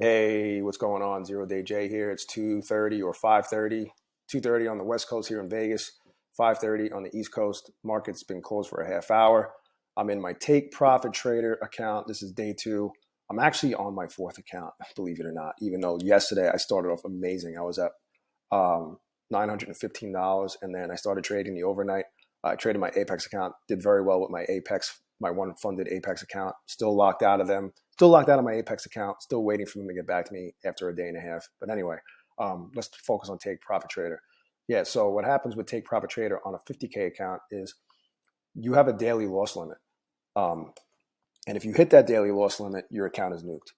Hey, what's going on? Zero Day J here. It's 2:30 or 5:30. 2:30 on the West Coast here in Vegas, 5:30 on the East Coast. Market's been closed for a half hour. I'm in my Take Profit Trader account. This is day two. I'm actually on my fourth account, believe it or not, even though yesterday I started off amazing. I was at $915, and then I started trading the overnight. I traded my Apex account, did very well with my Apex, my one funded Apex account. Still locked out of them. Still locked out of my Apex account. Still waiting for them to get back to me after a day and a half. But anyway, let's focus on Take Profit Trader. Yeah. So what happens with Take Profit Trader on a 50K account is you have a daily loss limit. Um, and if you hit that daily loss limit, your account is nuked.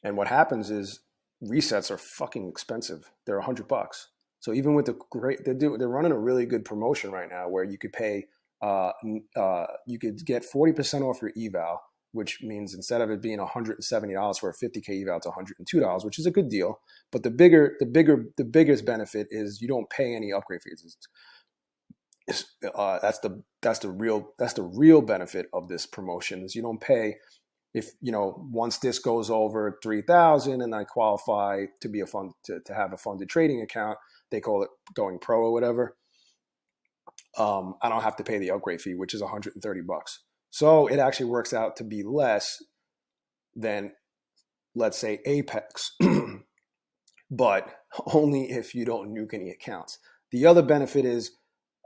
And what happens is resets are fucking expensive. They're $100. So even with the great, they're running a really good promotion right now where you could pay, you could get 40% off your eval, which means instead of it being $170 for a 50K eval, it's $102, which is a good deal. But the biggest benefit is you don't pay any upgrade fees. That's the real benefit of this promotion is you don't pay if once this goes over 3,000 and I qualify to be a fund to have a funded trading account, they call it going pro or whatever. I don't have to pay the upgrade fee, which is $130. So it actually works out to be less than, let's say, Apex, but only if you don't nuke any accounts. The other benefit is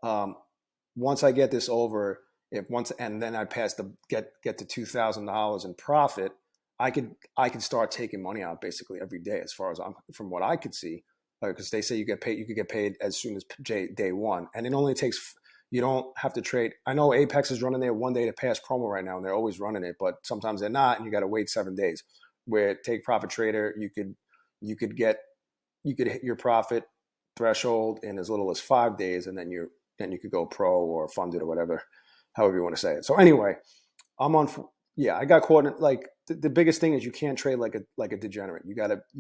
once I get this over, if once and then I pass the get to $2,000 in profit, I could start taking money out basically every day as far as I'm from what I could see, because they say you could get paid as soon as day one, and it only takes you don't have to trade. I know Apex is running their 1 day to pass promo right now, and they're always running it, but sometimes they're not, and you got to wait 7 days. Where Take Profit Trader, you could hit your profit threshold in as little as 5 days, and then you could go pro or funded or whatever, however you want to say it. So anyway, I'm on. Yeah, I got caught in like the biggest thing is you can't trade like a degenerate. You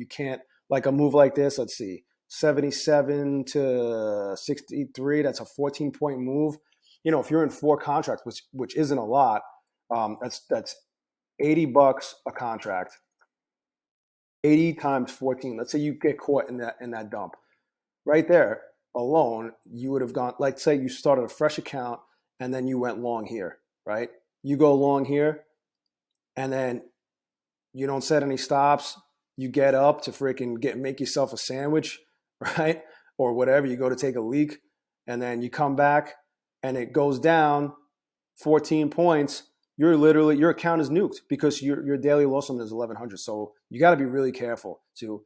can't like a move like this. Let's see, 77 to 63. That's a 14-point move. If you're in four contracts, which isn't a lot, that's $80 a contract. 80 times 14. Let's say you get caught in that dump right there alone, you would have gone, like, say you started a fresh account and then you went long here, right? You go long here and then you don't set any stops. You get up to make yourself a sandwich, right? Or whatever. You go to take a leak and then you come back and it goes down 14 points. Your account is nuked because your daily loss limit is 1,100. So you got to be really careful. So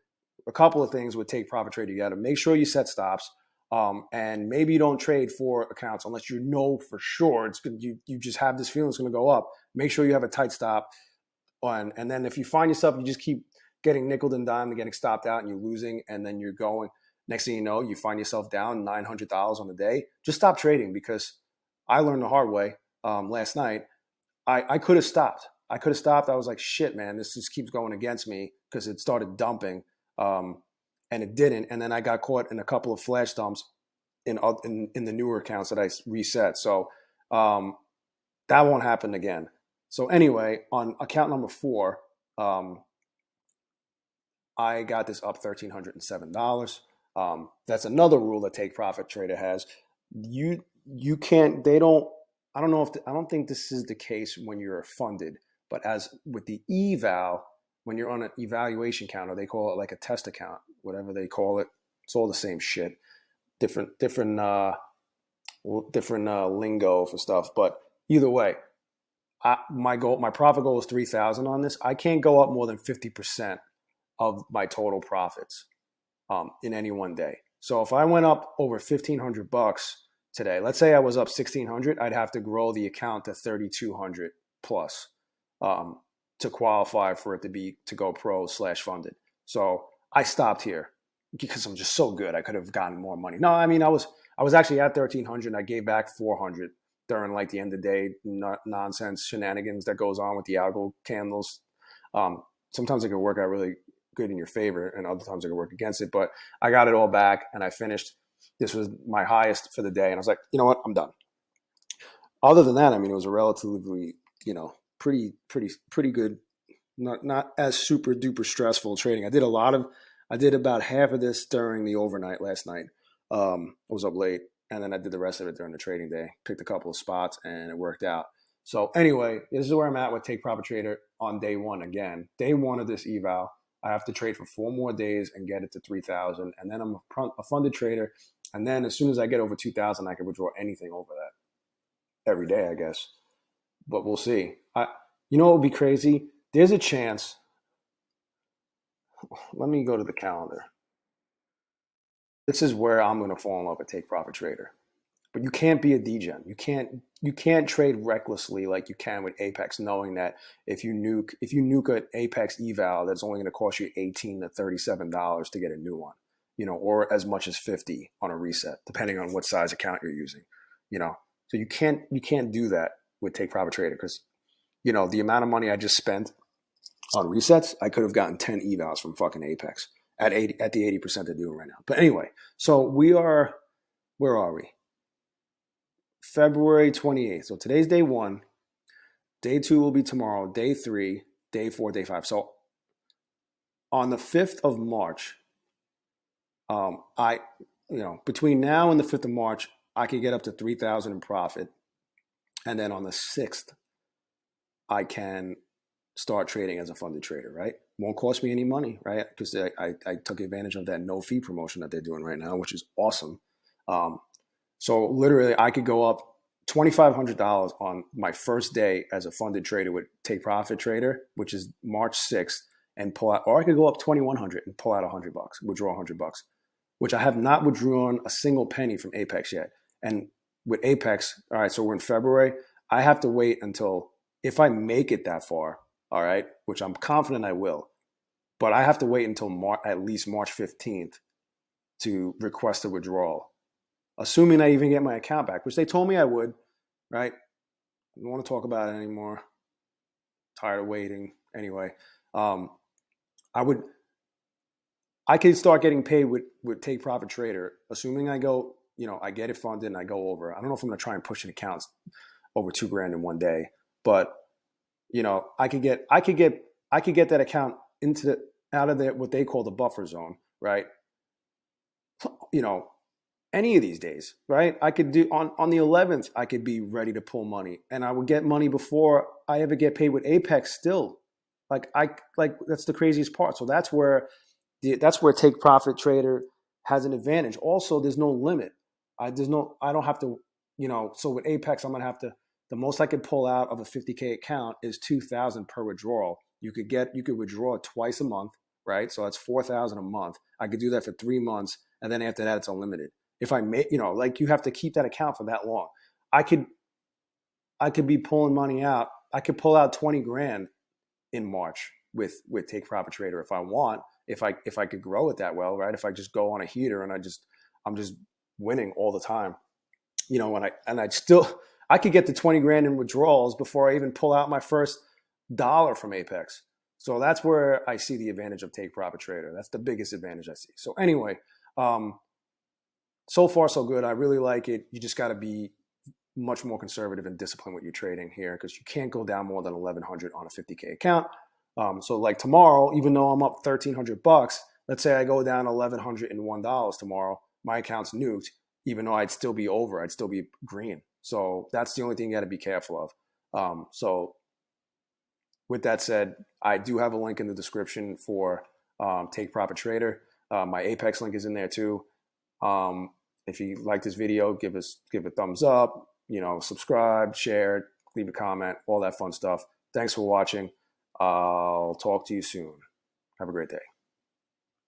a couple of things with Take Profit Trade. You got to make sure you set stops, and maybe you don't trade four accounts unless you know for sure it's good. You just have this feeling it's going to go up. Make sure you have a tight stop on, and then if you find yourself you just keep getting nickel and dimed and getting stopped out and you're losing, and then you're going. Next thing you know, you find yourself down $900 on the day. Just stop trading because I learned the hard way last night. I could have stopped. I was like, shit, man, this just keeps going against me because it started dumping, and it didn't. And then I got caught in a couple of flash dumps in the newer accounts that I reset. So that won't happen again. So anyway, on account number four, I got this up $1,307. That's another rule that Take Profit Trader has. You can't. They don't. I don't know if I don't think this is the case when you're funded, but as with the eval, when you're on an evaluation counter, they call it like a test account, whatever they call it. It's all the same shit, different lingo for stuff. But either way, my profit goal is 3,000 on this. I can't go up more than 50% of my total profits in any one day. So if I went up over $1,500 today, let's say I was up 1,600, I'd have to grow the account to 3,200 plus to qualify for it to go pro / funded. So I stopped here because I'm just so good. I could have gotten more money. No, I mean I was actually at 1,300. I gave back 400 during like the end of the day nonsense shenanigans that goes on with the algo candles. Sometimes it can work out really good in your favor, and other times it can work against it. But I got it all back, and I finished. This was my highest for the day, and I was like, you know what, I'm done. Other than that, I mean, it was a relatively, pretty good not as super duper stressful trading. I did about half of this during the overnight last night. I was up late, and then I did the rest of it during the trading day. Picked a couple of spots, and it worked out. So anyway, this is where I'm at with Take Profit Trader on day one. Again, day one of this eval, I have to trade for 4 more days and get it to 3,000, and then I'm a funded trader. And then as soon as I get over 2,000, I can withdraw anything over that every day, I guess. But we'll see. You know what would be crazy? There's a chance. Let me go to the calendar. This is where I'm going to fall in love with Take Profit Trader. But you can't be a degen. You can't trade recklessly like you can with Apex, knowing that if you nuke an Apex eval, that's only going to cost you $18 to $37 to get a new one, or as much as 50 on a reset, depending on what size account you're using, So you can't do that with Take Profit Trader because the amount of money I just spent on resets, I could have gotten 10 evals from fucking Apex at the 80% they're doing right now. But anyway, so where are we? February 28th. So today's day 1. Day 2 will be tomorrow. Day 3, day 4, day 5. So on the 5th of March, between now and the 5th of March, I could get up to 3,000 in profit. And then on the 6th, I can start trading as a funded trader, right? Won't cost me any money, right? Because I took advantage of that no fee promotion that they're doing right now, which is awesome. So literally, I could go up $2,500 on my first day as a funded trader with Take Profit Trader, which is March 6th, and pull out, or I could go up $2,100 and pull out $100, withdraw $100, which I have not withdrawn a single penny from Apex yet. And with Apex, all right, so we're in February. I have to wait until, if I make it that far, all right, which I'm confident I will, but I have to wait until at least March 15th to request a withdrawal, assuming I even get my account back, which they told me I would, right? I don't want to talk about it anymore. Tired of waiting. Anyway, I could start getting paid with Take Profit Trader, assuming I go, I get it funded and I go over. I don't know if I'm going to try and push an account over $2,000 in one day, but I could get that account out of what they call the buffer zone, right? Any of these days, right? I could do on the 11th, I could be ready to pull money, and I would get money before I ever get paid with Apex still. Like that's the craziest part. So that's where Take Profit Trader has an advantage. Also, there's no limit. I don't have to, so with Apex, I'm going to have to, the most I could pull out of a 50K account is 2,000 per withdrawal. You could withdraw twice a month, right? So that's 4,000 a month. I could do that for 3 months. And then after that, it's unlimited. If I make, you have to keep that account for that long. I could be pulling money out. I could pull out 20 grand in March with Take Profit Trader if I want, if I could grow it that well, right? If I just go on a heater and I'm just winning all the time, I could get to 20 grand in withdrawals before I even pull out my first dollar from Apex. So that's where I see the advantage of Take Profit Trader. That's the biggest advantage I see. So anyway, so far so good. I really like it. You just got to be much more conservative and disciplined with your trading here because you can't go down more than 1,100 on a 50K account. So like tomorrow, even though I'm up $1,300, let's say I go down $1,101 tomorrow, my account's nuked, even though I'd still be over, I'd still be green. So that's the only thing you got to be careful of. So with that said, I do have a link in the description for Take Profit Trader. My Apex link is in there too. If you like this video, give a thumbs up, subscribe, share, leave a comment, all that fun stuff. Thanks for watching. I'll talk to you soon. Have a great day.